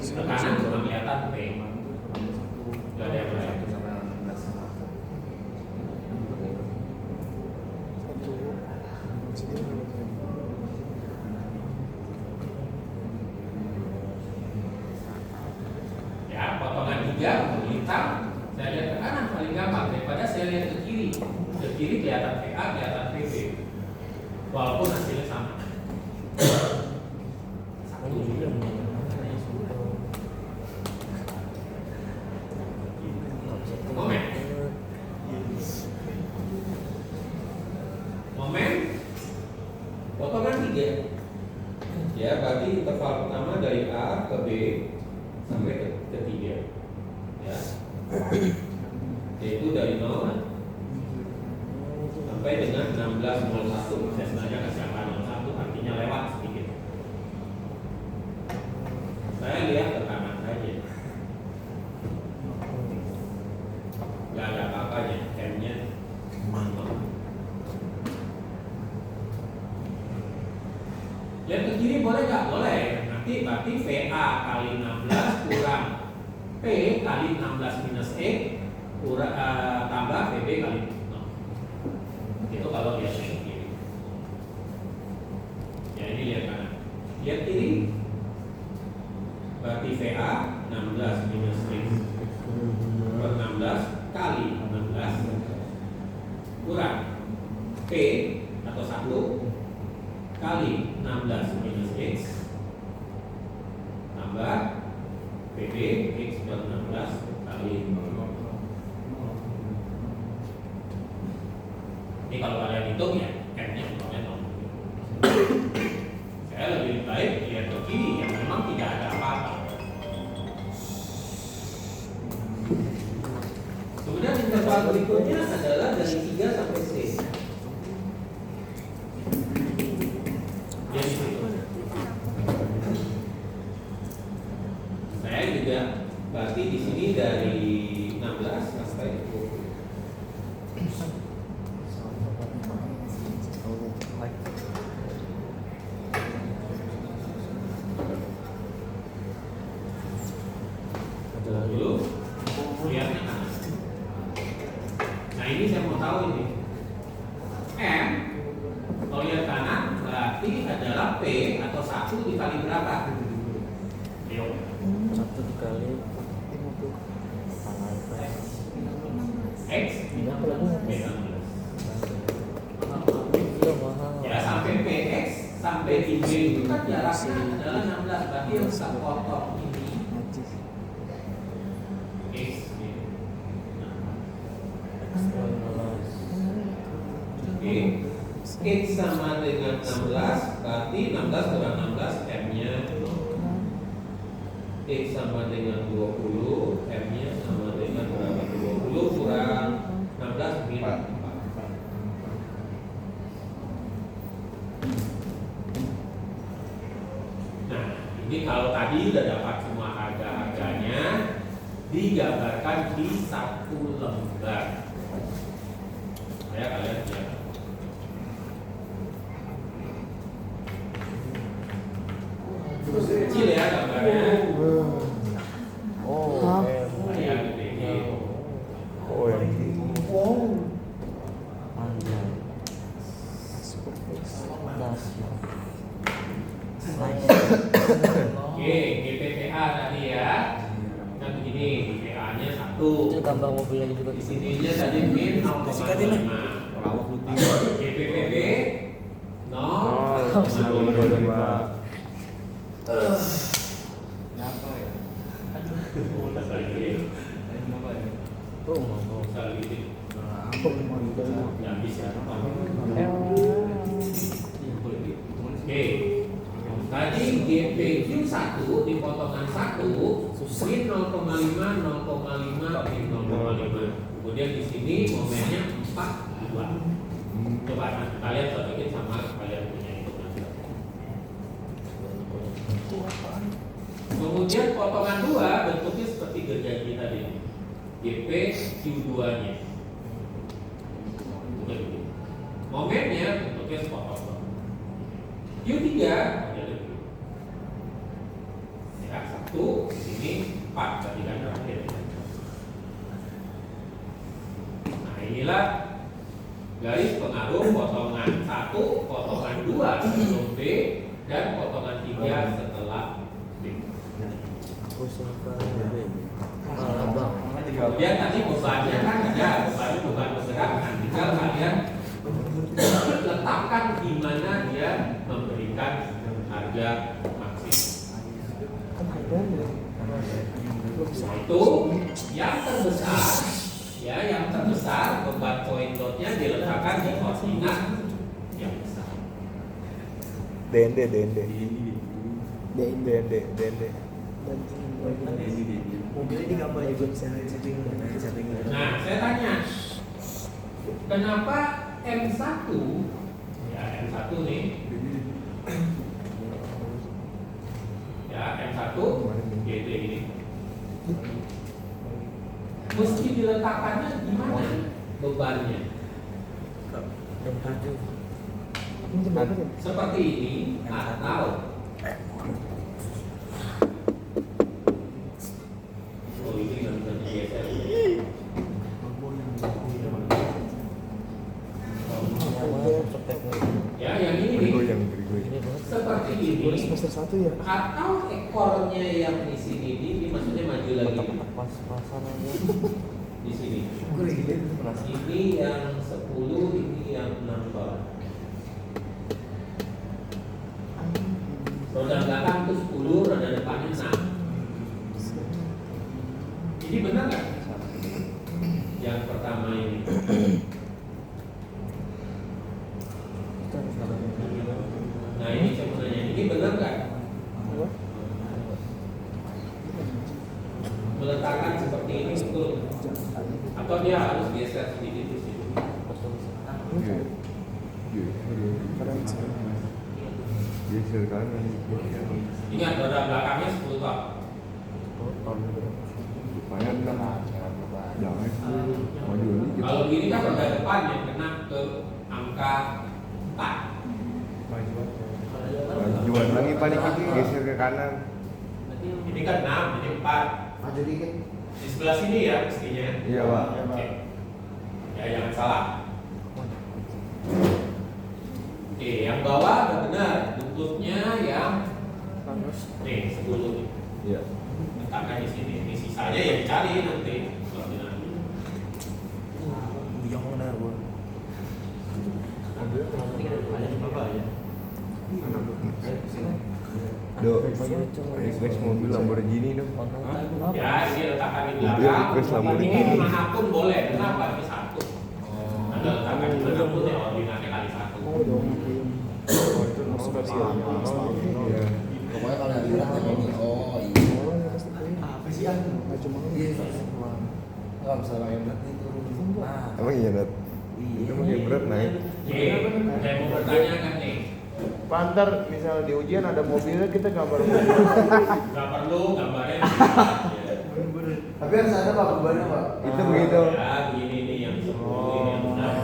Ke kanan cuma kelihatan P. Gak ada yang lain. Ya, potongan 3 untuk hitam, saya lihat ke kanan paling gampang daripada saya lihat ke kiri. Ke kiri kelihatan PA, kelihatan PB. Walaupun hasilnya sama. Momen potongan 3. Ya, berarti interval pertama dari A ke B sampai ke 3. Ya. Yaitu dari 0 sampai dengan 16,01. Saya sengaja kasih angka 01 artinya lewat sedikit. Saya lihat ke kanan saja. Gak ada apa-apanya, M-nya mantap. Lihat ke kiri boleh nggak? Boleh. Nanti berarti VA kali 16 kurang P kali 16 minus E kurang, tambah VB kali 0. Itu kalau lihat ke kiri. Ya, ini lihat kanan. Lihat kiri. Berarti VA 16 minus X per 16 kali 16 kurang P atau 1 kali 16 minus X tambah PB X per 16 kali 0. Ini kalau kalian hitung ya M-nya umpamanya 0. Saya lebih baik lihat ke kiri yang memang tidak ada apa-apa. Kemudian interval berikutnya adalah dari 3 sampai C. Jadi saya juga berarti di sini dari 16 sampai 20. Dulu lihatnya kanan. Nah, ini saya mau tahu ini M kalau lihat kanan berarti adalah P atau 1 dikali berapa? Ayo. 1 dikali X ya, sampai PX sampai IB itu kan jaraknya adalah 16, berarti yang bisa potong ini X gitu. Oke, X sama dengan 16, berarti 16 kurang 16 M-nya X sama dengan 20, M-nya sama dengan berapa? 20 kurang 16 min 4. Nah, ini kalau tadi udah dapat semua harga-harganya, digambarkan di satu lembar. Saya kalian lihat. Kecil ya gambarnya. Oh, Kayak gede. oh yang ini. Oke, GPPA tadi ya. Kan begini, GPA-nya 1. Itu gambar mobilnya juga Di sininya tadi min 0,5. GPPB 0,5. Oke, tadi GPQ 1 di potongan 1 min 0,5, 0,5, min 0,5. Kemudian di sini momennya 42. Coba kalian cocokin sama kalian punya itu. Kemudian potongan 2 bentuknya seperti gergaji tadi. GP Q2-nya. Momennya bentuknya sepotong. Q3 ya 1 di sini 4 tadi kan terakhir. Nah, inilah garis pengaruh potongan 1, potongan 2 sebelum B dan potongan 3 setelah B. Kemudian tadi bebannya kan ada beban bergerak, nah tinggal kalian letakkan di mana dia memberikan harga maksimum. Itu yang terbesar, ya yang terbesar beban point load-nya diletakkan di koordinat yang besar. DND. Mobil ini gambar juga setting. Nah, saya tanya, kenapa M1 ya M1 nih ya M1 GT ini mesti diletakkannya di mana bebannya? Seperti ini atau ini nggak bisa digeser. Ya, yang ini nih. Seperti ini. Semester 1 ya. Atau ekornya yang di sini ini maksudnya maju lagi. Di sini. Ini yang 10, ini yang 6 ton. Roda belakang itu 10, roda depannya 6. Ini benar nggak? Yang pertama ini. Nah ini saya mau nanya, ini benar nggak? Meletakkan seperti ini betul? Atau dia harus geser sedikit di sini? Geser kanan. Ingat roda belakangnya 10 ton. Kalau gini kan roda depan yang kena ke angka 4. Majuan lagi paling ini geser ke kanan. Ini kan 6, ini 4. Maju dikit. Di sebelah sini ya mestinya. Iya, Pak. Oke. Ya jangan salah. Oke, yang bawah udah benar. Bentuknya yang nih 10 nih. Iya. Letakkan di sini. Ini sisanya ya dicari nanti. Request mobil Lamborghini dong. Ya, ini letakkan di Mobil belakang. request Lamborghini. Ini dimanapun boleh. Kenapa? Ini 1. Anda letakkan dimanapun ya ordinatnya kali 1. Iya. Pokoknya kalau yang lihat kayak ini, oh iya. Apa sih ah? Nggak cuma Iya, nggak bisa pakai berat nih turun. Nah, Emang iya Nat? iya. Itu pakai berat naik. Saya mau bertanya kan nih, Pantar misal di ujian ada mobilnya kita gambar mobil. nggak perlu gambarnya. Tapi harus ada Pak bebannya Pak. Itu begitu. Ya begini nih yang sepuluh ini yang benar.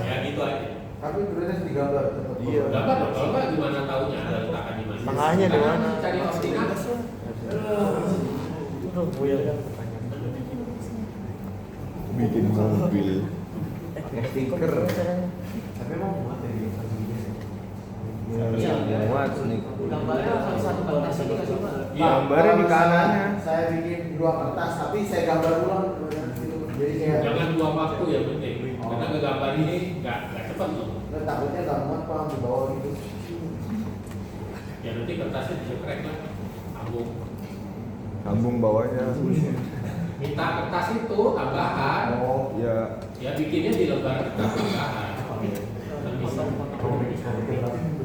Ya gitu aja. Tapi terus digambar tetap. Iya. Gambar dong, kalau nggak gimana taunya ada letakkan di mana? Tengahnya di mana? Cari koordinat. Bikin mobil. Stiker. Tapi emang muat ya di Muat nih. Gambarnya satu kertas ini nggak sih Pak? Iya. Gambarnya di kanannya. Saya bikin 2 kertas tapi saya gambar ulang gitu. Jadi kayak Jangan buang waktu ya penting. Karena ngegambar ini nggak cepat loh. takutnya nggak muat Pak di bawah gitu. Ya nanti kertasnya dicekrek lah, sambung. Sambung bawahnya. Minta kertas itu tambahan. Oh, ya. Ya bikinnya di lembar kertas tambahan. Kan bisa.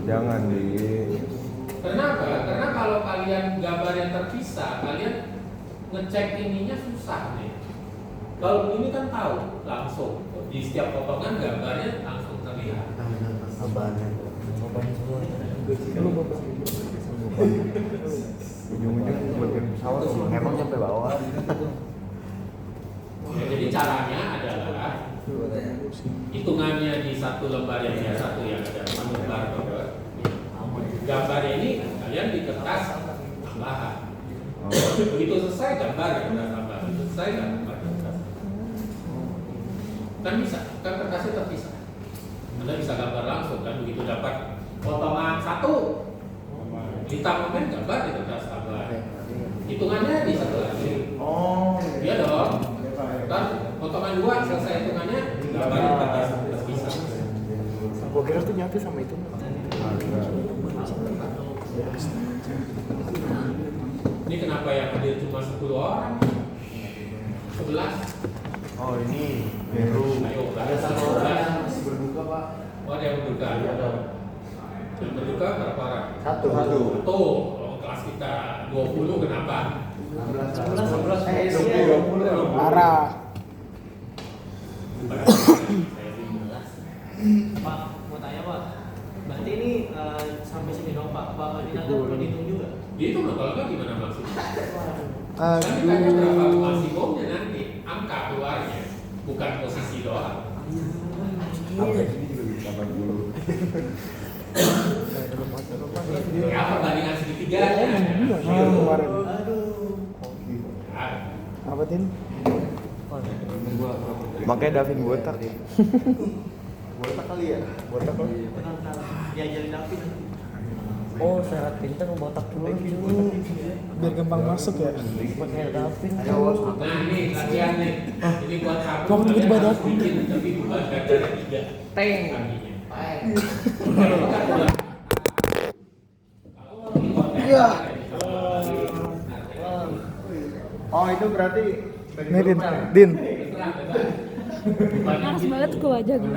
Jangan di. Kenapa? Karena kalau kalian gambar yang terpisah, kalian ngecek ininya susah nih. Kalau ini kan tahu langsung di setiap potongan gambarnya langsung terlihat. Ujung-ujung bagian pesawat emang sampai bawah. Ya, jadi caranya adalah hitungannya di satu lembar yang biasa tuh yang ada 4 lembar gambar. Gambarnya ini kalian di kertas tambahan. Begitu selesai gambar ya kertas tambahan. Selesai gambar kertas. Kan bisa, kan kertasnya terpisah. Anda bisa gambar langsung kan begitu dapat potongan 1 hitam momen gambar di kertas tambahan. Hitungannya di satu lagi. Oh, Iya dong. Kan potongan 2 selesai hitungannya gambar di kertas terpisah. Gua kira tuh nyatu sama itu. Ini kenapa yang hadir cuma 10 orang? 11? Oh ini Ayo, ada satu orang yang masih berduka Pak. Oh, ada yang berduka. Yang berduka berapa orang? Satu. Tuh, kalau kelas kita 20 kenapa? 20. Parah. Pak, mau tanya Pak. Berarti ini sampai sini dong Pak. Pak Adinata perlu dihitung juga. Itu loh, kalau nggak gimana maksudnya? Kan ditanya berapa maksimumnya nanti, angka keluarnya, bukan posisi doang. Ya, perbandingan segitiganya. Kemarin. Nah, Apa Tin? makanya Davin botak. Botak kali ya? Botak kok. Benar-benar diajarin David nanti. Oh, syarat pintar botak dulu. Biar gampang masuk ya. Pakai Davin. Nah ini latihan nih. Ini buat satu Kamu tiba-tiba kalian harus datang. bikin, tapi bukan gara-gara 3. Teng. Kakinya. Iya. Oh itu berarti Nih Din. Din. Terang, Panas banget ke wajah gue.